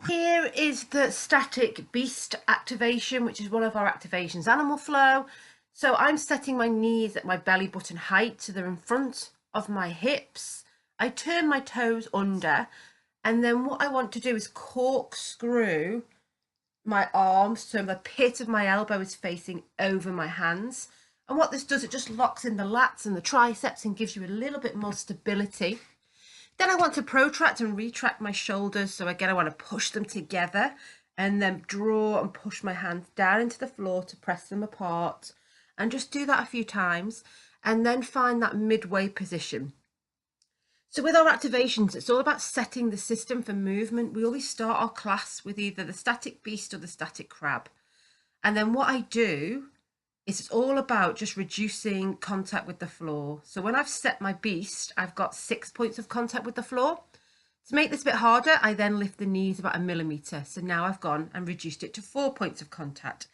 Here is the static beast activation, which is one of our activations, animal flow. So I'm setting my knees at my belly button height, so they're in front of my hips. I turn my toes under, and then what I want to do is corkscrew my arms so the pit of my elbow is facing over my hands. And what this does, it just locks in the lats and the triceps and gives you a little bit more stability. Then I want to protract and retract my shoulders. So again, I want to push them together and then draw and push my hands down into the floor to press them apart, and just do that a few times and then find that midway position. So with our activations, it's all about setting the system for movement. We always start our class with either the static beast or the static crab. And then what I do is it's all about just reducing contact with the floor. So when I've set my beast, I've got 6 points of contact with the floor. To make this a bit harder, I then lift the knees about 1 millimetre. So now I've gone and reduced it to 4 points of contact.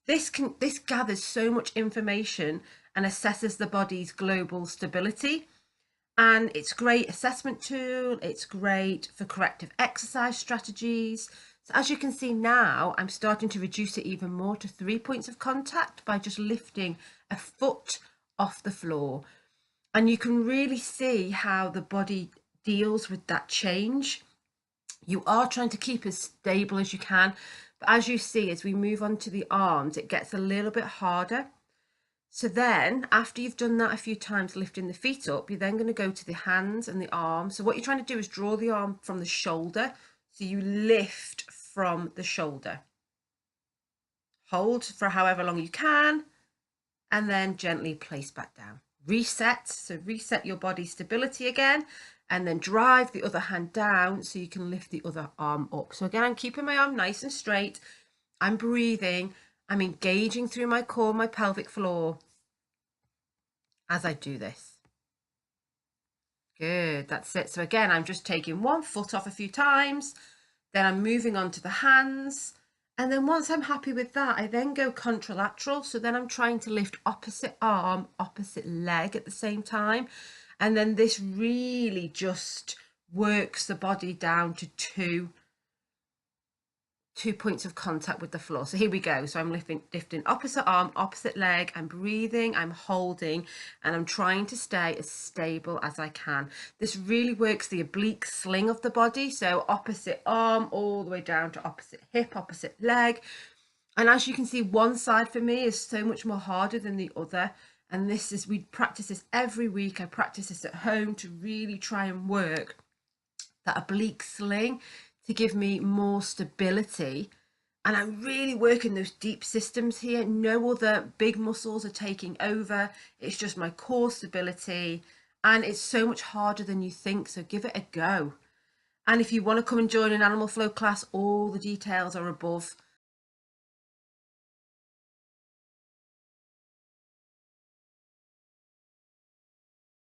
This gathers so much information and assesses the body's global stability. And it's a great assessment tool. It's great for corrective exercise strategies. So as you can see now, I'm starting to reduce it even more to 3 points of contact by just lifting a foot off the floor. And you can really see how the body deals with that change. You are trying to keep as stable as you can, but as you see, as we move on to the arms, it gets a little bit harder. So then after you've done that a few times, lifting the feet up, you're then going to go to the hands and the arms. So what you're trying to do is draw the arm from the shoulder. So you lift from the shoulder. Hold for however long you can, and then gently place back down. Reset. So reset your body stability again, and then drive the other hand down so you can lift the other arm up. So again, I'm keeping my arm nice and straight. I'm breathing. I'm engaging through my core, my pelvic floor as I do this. Good, that's it. So again, I'm just taking one foot off a few times, then I'm moving on to the hands. And then once I'm happy with that, I then go contralateral. So then I'm trying to lift opposite arm, opposite leg at the same time. And then this really just works the body down to two points of contact with the floor. So here we go. So I'm lifting opposite arm, opposite leg. I'm breathing, I'm holding, and I'm trying to stay as stable as I can. This really works the oblique sling of the body. So opposite arm all the way down to opposite hip, opposite leg. And as you can see, one side for me is so much more harder than the other. And this is, we practice this every week. I practice this at home to really try and work that oblique sling to give me more stability. And I'm really working those deep systems here. No other big muscles are taking over. It's just my core stability, and it's so much harder than you think. So give it a go. And if you want to come and join an animal flow class, all the details are above.